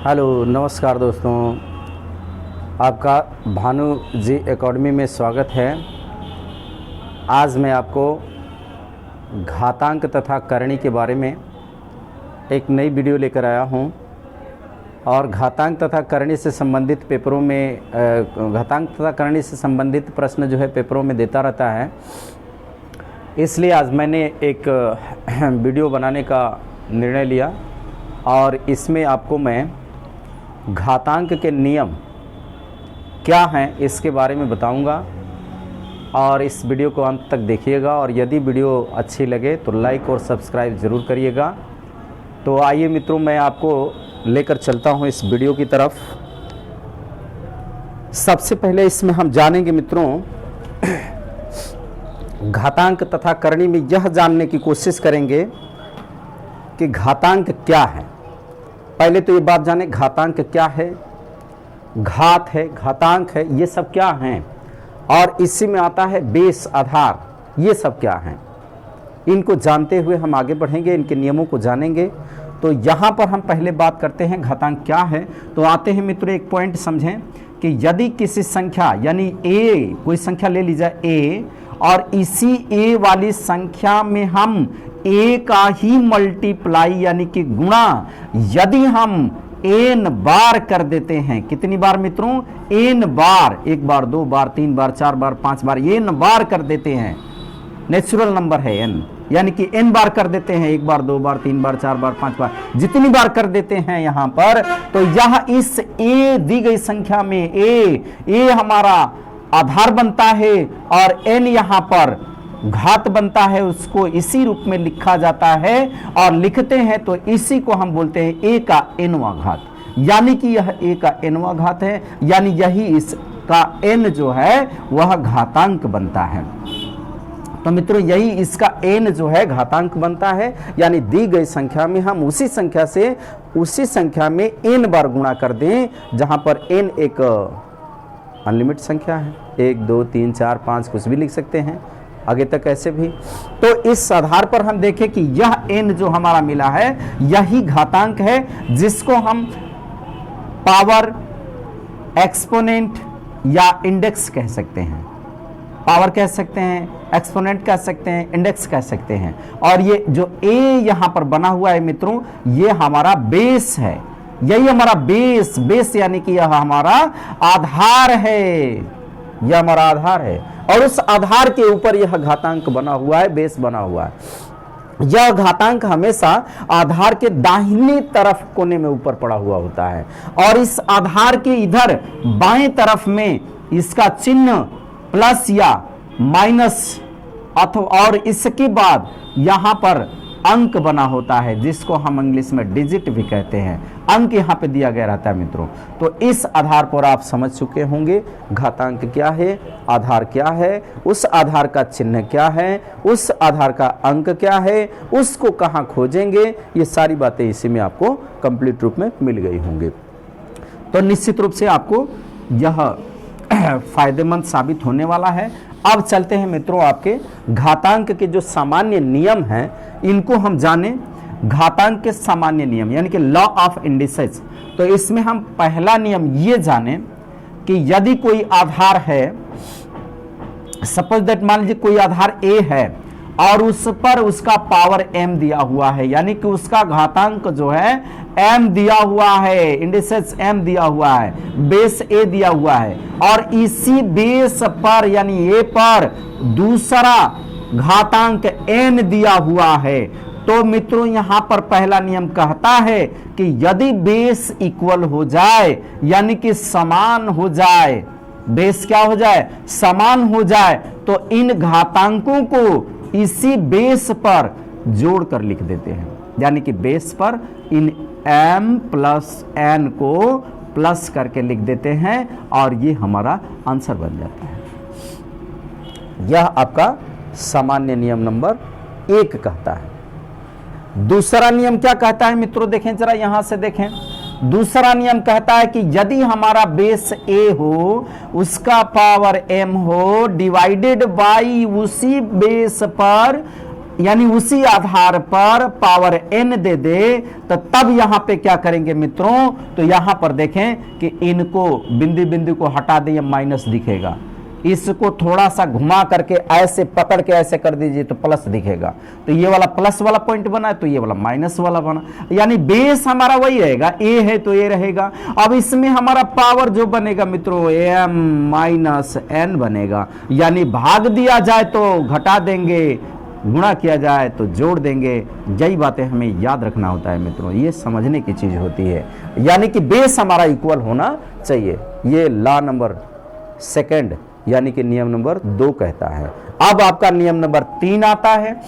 Hello नमस्कार दोस्तों, आपका भानु जी एकेडमी में स्वागत है। आज मैं आपको घातांक तथा करणी के बारे में एक नई वीडियो लेकर आया हूं और घातांक तथा करणी से संबंधित पेपरों में घातांक तथा करणी से संबंधित प्रश्न जो है पेपरों में देता रहता है। इसलिए आज मैंने एक वीडियो बनाने का निर्णय लिया और इसमें आपको मैं घातांक के नियम क्या हैं इसके बारे में बताऊंगा और इस वीडियो को अंत तक देखिएगा और यदि वीडियो अच्छी लगे तो लाइक और सब्सक्राइब ज़रूर करिएगा। तो आइए मित्रों, मैं आपको लेकर चलता हूं इस वीडियो की तरफ। सबसे पहले इसमें हम जानेंगे मित्रों घातांक तथा करणी में यह जानने की कोशिश करेंगे कि घातांक क्या है। पहले तो ये बात जाने घातांक क्या है, घात है, घातांक है, ये सब क्या हैं और इसी में आता है बेस, आधार, ये सब क्या हैं। इनको जानते हुए हम आगे बढ़ेंगे, इनके नियमों को जानेंगे। तो यहाँ पर हम पहले बात करते हैं घातांक क्या है। तो आते हैं मित्रों, एक पॉइंट समझें कि यदि किसी संख्या यानी a, कोई संख्या ले ली जाए a और इसी a वाली संख्या में हम a का ही मल्टीप्लाई यानी कि गुणा यदि हम n बार कर देते हैं, कितनी बार मित्रों, n बार, एक बार, दो बार, तीन बार, चार बार, पांच बार, n बार कर देते हैं। नेचुरल नंबर है n, यानी कि n बार कर देते हैं, एक बार, दो बार, तीन बार, चार बार, पांच बार, जितनी बार कर देते हैं यहां पर। तो यह इस a दी गई संख्या में a हमारा आधार बनता है और n यहां पर घात बनता है, उसको इसी रूप में लिखा जाता है और लिखते हैं तो इसी को हम बोलते हैं a का nवां घात, यानी कि यह a का nवां घात है, यानी यही इसका n जो है वह घातांक बनता है। तो मित्रों यही इसका n जो है घातांक बनता है, यानी दी गई संख्या में हम उसी संख्या में n बार गुणा कर दें, जहां पर n एक अनलिमिटेड संख्या है, 1 2 3 4 5 कुछ भी लिख सकते हैं, आगे तक ऐसे भी। तो इस आधार पर हम देखें कि यह n जो हमारा मिला है यही घातांक है, जिसको हम पावर, एक्सपोनेंट या इंडेक्स कह सकते हैं। पावर कह सकते हैं, एक्सपोनेंट कह सकते हैं, इंडेक्स कह सकते हैं। और ये जो a यहां पर बना हुआ है मित्रों, ये हमारा बेस है, यही हमारा बेस यानी कि यह हमारा आधार है, यह हमारा आधार है और उस आधार के ऊपर यह घातांक बना हुआ है, बेस बना हुआ है। यह घातांक हमेशा आधार के दाहिने तरफ कोने में ऊपर पड़ा हुआ होता है और इस आधार के इधर बाएं तरफ में इसका चिन्ह प्लस या माइनस अथवा और इसके बाद यहां पर अंक बना होता है, जिसको हम इंग्लिश में डिजिट भी कहते हैं। अंक यहां पे दिया गया रहता है मित्रों। तो इस आधार पर आप समझ चुके होंगे घातांक क्या है, आधार क्या है, उस आधार का चिन्ह क्या है, उस आधार का अंक क्या है, उसको कहां खोजेंगे, ये सारी बातें इसी में आपको कंप्लीट रूप में मिल गई होंगी। तो निश्चित रूप से आपको यह फायदेमंद साबित होने वाला है। अब चलते हैं मित्रों आपके घातांक के जो सामान्य नियम हैं इनको हम जाने। घातांक के सामान्य नियम यानी कि लॉ ऑफ इंडिसेस। तो इसमें हम पहला नियम ये जाने कि यदि कोई आधार है, सपोज दैट मान लीजिए कोई आधार a है और उस पर उसका पावर m दिया हुआ है, यानी कि उसका घातांक जो है m दिया हुआ है, इंडिसेस m दिया हुआ है, बेस a दिया हुआ है और इसी बेस पर यानी a पर दूसरा घातांक n दिया हुआ है। तो मित्रों यहां पर पहला नियम कहता है कि यदि बेस इक्वल हो जाए यानी कि समान हो जाए, बेस क्या हो जाए, समान हो जाए, तो इन घातांकों को इसी बेस पर जोड़कर लिख देते हैं, यानी कि बेस पर इन m प्लस n को प्लस करके लिख देते हैं और ये हमारा आंसर बन जाता है। यह आपका सामान्य नियम नंबर 1 कहता है। दूसरा नियम क्या कहता है मित्रों, देखें जरा यहां से देखें। दूसरा नियम कहता है कि यदि हमारा बेस a हो, उसका पावर m हो, डिवाइडेड बाई उसी बेस पर यानी उसी आधार पर पावर n दे दे, तो तब यहां पे क्या करेंगे मित्रों, तो यहां पर देखें कि इनको बिंदु बिंदु को हटा दिए, माइनस दिखेगा, इसको थोड़ा सा घुमा करके ऐसे पकड़ के ऐसे कर दीजिए तो प्लस दिखेगा, तो ये वाला प्लस वाला पॉइंट बना है, तो ये वाला माइनस वाला बना, यानी बेस हमारा वही रहेगा, ए है तो ए रहेगा। अब इसमें हमारा पावर जो बनेगा मित्रों m माइनस n बनेगा, यानी भाग दिया जाए तो घटा देंगे, गुणा किया जाए तो जोड़ देंगे। यही बातें हमें याद रखना होता है मित्रों, ये समझने की चीज होती है, यानी कि बेस हमारा इक्वल होना चाहिए। ये लॉ नंबर सेकंड यानी कि नियम नंबर 2 कहता है। अब आपका नियम नंबर 3 आता है,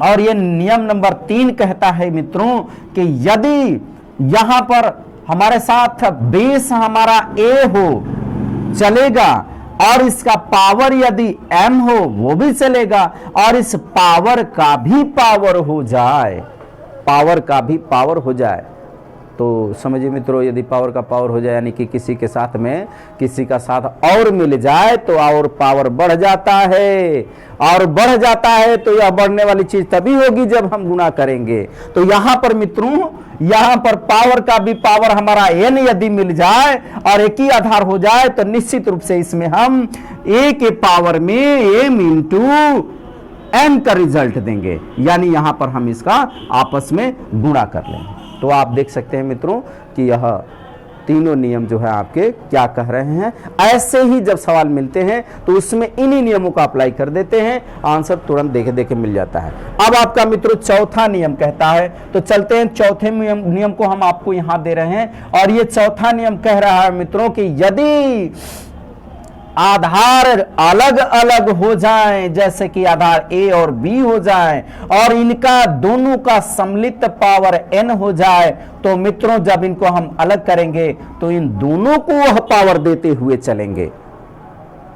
और ये नियम नंबर 3 कहता है मित्रों कि यदि यहां पर हमारे साथ बेस हमारा a हो चलेगा, और इसका पावर यदि m हो वो भी चलेगा, और इस पावर का भी पावर हो जाए, पावर का भी पावर हो जाए, तो समझिए मित्रों यदि पावर का पावर हो जाए यानी कि किसी के साथ में किसी का साथ और मिल जाए तो और पावर बढ़ जाता है, और बढ़ जाता है तो यह बढ़ने वाली चीज तभी होगी जब हम गुणा करेंगे। तो यहां पर मित्रों, यहां पर पावर का भी पावर हमारा n यदि मिल जाए और एक ही आधार हो जाए तो निश्चित रूप से इसमें हम a के पावर में m इंटू n का रिजल्ट देंगे, यानी यहां पर हम इसका आपस में गुणा कर लेंगे। तो आप देख सकते हैं मित्रों कि यह तीनों नियम जो है आपके क्या कह रहे हैं। ऐसे ही जब सवाल मिलते हैं तो उसमें इन्हीं नियमों को अप्लाई कर देते हैं, आंसर तुरंत देखे देखे मिल जाता है। अब आपका मित्रों चौथा नियम कहता है, तो चलते हैं चौथे नियम को हम आपको यहां दे रहे हैं, और ये चौथा नियम कह रहा है मित्रों कि यदि आधार अलग अलग हो जाएं, जैसे कि आधार A और B हो जाएं, और इनका दोनों का सम्मिलित पावर n हो जाए, तो मित्रों जब इनको हम अलग करेंगे तो इन दोनों को वह पावर देते हुए चलेंगे,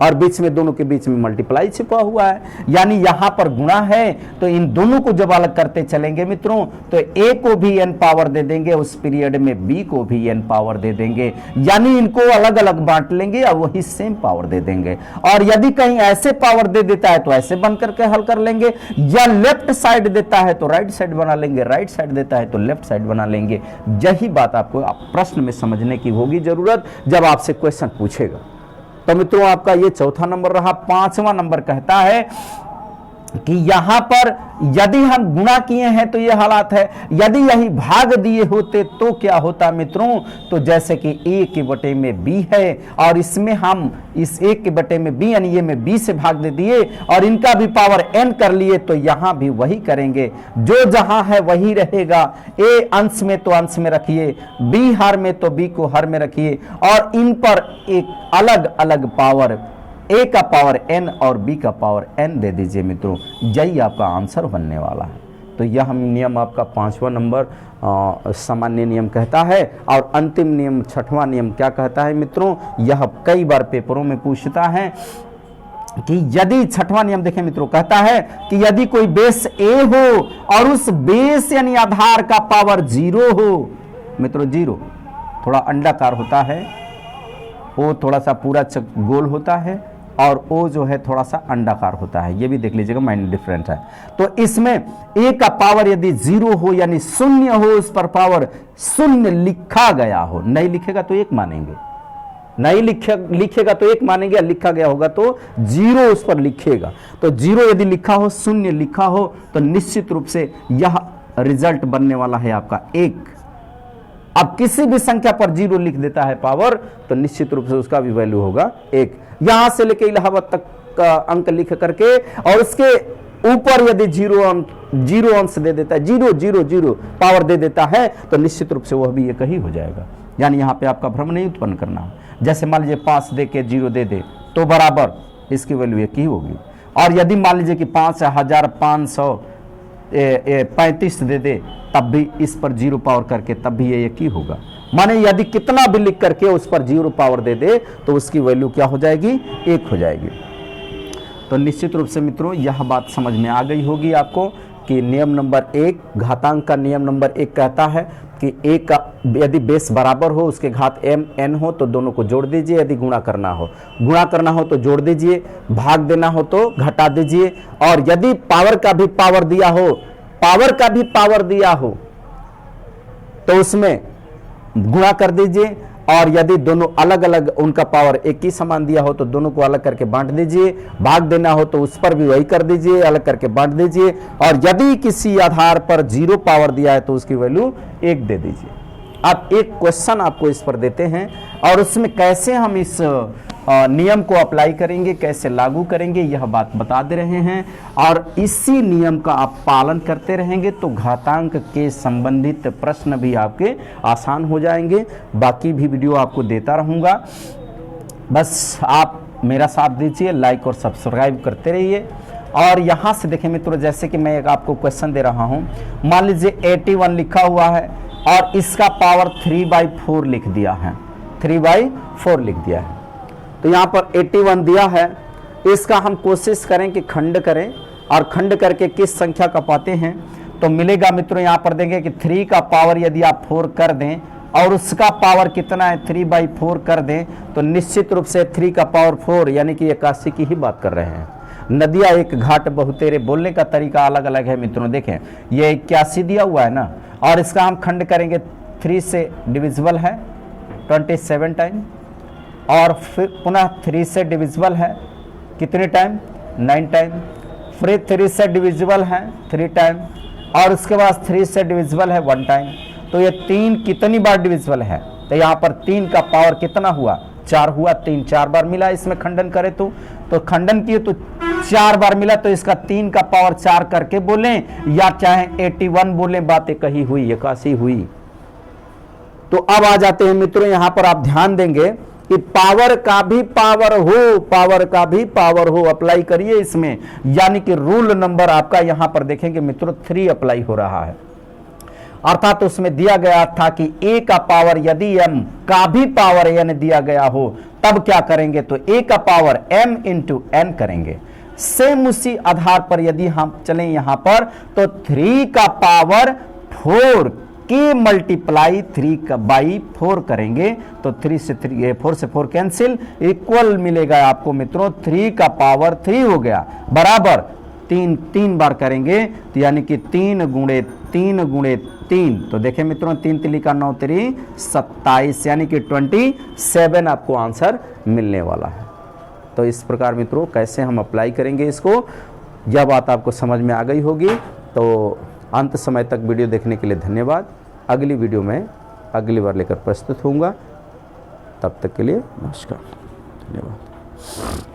और बीच में दोनों के बीच में मल्टीप्लाई छिपा हुआ है, यानी यहां पर गुणा है, तो इन दोनों को जब अलग करते चलेंगे मित्रों तो A को भी n पावर दे देंगे, उस पीरियड में B को भी n पावर दे देंगे, यानी इनको अलग अलग बांट लेंगे और वही सेम पावर दे देंगे। और यदि कहीं ऐसे पावर दे देता है तो ऐसे बन करके हल कर लेंगे, या लेफ्ट साइड देता है तो राइट साइड बना लेंगे, राइट साइड देता है तो लेफ्ट साइड बना लेंगे। यही बात आपको प्रश्न में समझने की होगी जरूरत जब आपसे क्वेश्चन पूछेगा। तो मित्रों आपका ये चौथा नंबर रहा। पांचवा नंबर कहता है कि यहां पर यदि हम गुणा किए हैं तो ये हालात है, यदि यही भाग दिए होते तो क्या होता मित्रों, तो जैसे कि a के बटे में b है, और इसमें हम इस a के बटे में b यानी ये में b से भाग दे दिए और इनका भी पावर n कर लिए, तो यहां भी वही करेंगे, जो जहां है वही रहेगा। a अंश में तो अंश में रखिए, b हर में तो b को हर में रखिए, और इन पर एक अलग अलग पावर a का पावर n और b का पावर n दे दीजिए मित्रों, यही आपका आंसर बनने वाला है। तो यह हम नियम आपका पांचवा नंबर सामान्य नियम कहता है। और अंतिम नियम छठवां नियम क्या कहता है मित्रों, यह कई बार पेपरों में पूछता है कि यदि छठवां नियम देखें मित्रों, कहता है कि यदि कोई बेस a हो और उस बेस यानी आधार का पावर 0 हो, मित्रों 0 थोड़ा अंडाकार होता है, वो थोड़ा सा पूरा गोल होता है, और ओ जो है थोड़ा सा अंडाकार होता है, ये भी देख लीजिएगा माइनर डिफरेंस है। तो इसमें a का पावर यदि 0 हो यानी 0 हो, उस पर पावर 0 लिखा गया हो, नहीं लिखेगा तो 1 मानेंगे, नहीं लिखेगा तो 1 मानेंगे, लिखा गया होगा तो 0 उस पर लिखेगा। तो 0 यदि लिखा हो, 0 लिखा हो, तो निश्चित रूप से यह रिजल्ट बनने वाला है आपका 1। अब किसी भी संख्या पर 0 लिख देता है पावर, तो निश्चित रूप से उसका भी वैल्यू होगा 1। यहां से लेके इलाहाबाद तक का अंक लिख करके और उसके ऊपर यदि 0 अंश दे देता है, 0 0 0 पावर दे देता है, तो निश्चित रूप से वह भी 1 ही हो जाएगा। यानी यहां पे आपका भ्रम नहीं उत्पन्न करना। जैसे मान लीजिए 5 दे के 0 दे दे तो बराबर इसकी वैल्यू 1 ही होगी, और यदि मान लीजिए कि 5535 दे दे तब भी इस पर 0 पावर करके तब भी ये 1 ही होगा। माने यदि कितना भी लिख करके उस पर 0 पावर दे दे तो उसकी वैल्यू क्या हो जाएगी, 1 हो जाएगी। तो निश्चित रूप से मित्रों यह बात समझ में आ गई होगी आपको कि नियम नंबर 1 घातांक का नियम नंबर 1 कहता है कि a का यदि बेस बराबर हो, उसके घात m n हो तो दोनों को जोड़ दीजिए, यदि गुणा करना हो तो जोड़ दीजिए, भाग देना हो तो घटा दीजिए, और यदि पावर का भी पावर दिया हो तो उसमें गुणा कर दीजिए, और यदि दोनों अलग अलग उनका पावर एक ही समान दिया हो तो दोनों को अलग करके बांट दीजिए, भाग देना हो तो उस पर भी वही कर दीजिए, अलग करके बांट दीजिए, और यदि किसी आधार पर 0 पावर दिया है तो उसकी वैल्यू 1 दे दीजिए। अब एक क्वेश्चन आपको इस पर देते हैं और उसमें कैसे हम इस नियम को अप्लाई करेंगे, कैसे लागू करेंगे, यह बात बता दे रहे हैं, और इसी नियम का आप पालन करते रहेंगे तो घातांक के संबंधित प्रश्न भी आपके आसान हो जाएंगे। बाकी भी वीडियो आपको देता रहूंगा, बस आप मेरा साथ दीजिए, लाइक और सब्सक्राइब करते रहिए। और यहाँ से देखें मित्रों, जैसे कि मैं एक आपको क्वेश्चन दे रहा हूँ, मान लीजिए 81 लिखा हुआ है और इसका पावर 3/4 लिख दिया है, 3/4 लिख दिया है। तो यहाँ पर 81 दिया है, इसका हम कोशिश करें कि खंड करें, और खंड करके किस संख्या का पाते हैं तो मिलेगा मित्रों, यहाँ पर देंगे कि 3 का पावर यदि आप 4 कर दें और उसका पावर कितना है 3/4 कर दें तो निश्चित रूप से 3 का पावर 4 यानी कि 81 की ही बात कर रहे हैं। नदिया एक घाट बहुतेरे, बोलने का तरीका अलग अलग है मित्रों। देखें ये 81 दिया हुआ है ना, और इसका हम खंड करेंगे, 3 से डिविजिबल है 27 टाइम, और फिर पुनः 3 से डिविजिबल है कितने टाइम 9 टाइम, फिर 3 से डिविजिबल है 3 टाइम, और उसके बाद 3 से डिविजिबल है 1 टाइम। तो ये 3 कितनी बार डिविजिबल है, तो यहाँ पर 3 का पावर कितना हुआ 4 हुआ, 3 4 बार मिला, इसमें खंडन करें तो खंडन किए तो 4 बार मिला, तो इसका 3 का पावर 4 करके बोलें या चाहे 81 बोलें, बातें कही हुई, 81 हुई। तो अब आ जाते हैं मित्रों, यहां पर आप ध्यान देंगे कि पावर का भी पावर हो अप्लाई करिए इसमें, यानी कि रूल नंबर आपका यहां पर देखेंगे मित्रों 3 अप्लाई हो रहा है। अर्थात तो उसमें दिया गया था कि a का पावर यदि m का भी पावर n दिया गया हो तब क्या करेंगे, तो a का पावर m इंटू n करेंगे। सेम उसी आधार पर यदि हम चलें यहां पर तो 3 का पावर 4 के मल्टीप्लाई 3/4 करेंगे तो 4 से 4 कैंसिल, इक्वल मिलेगा आपको मित्रों 3 का पावर 3 हो गया बराबर 3 बार करेंगे तो यानी कि 3 गुणे 3, तो देखें मित्रों 3 3 का 9 3 27 यानी कि 27 आपको आंसर मिलने वाला है। तो इस प्रकार मित्रों कैसे हम अप्लाई करेंगे इसको, यह बात आपको समझ में आ गई होगी। तो अंत समय तक वीडियो देखने के लिए धन्यवाद। अगली वीडियो में अगली बार लेकर प्रस्तुत होऊंगा, तब तक के लिए नमस्कार, धन्यवाद।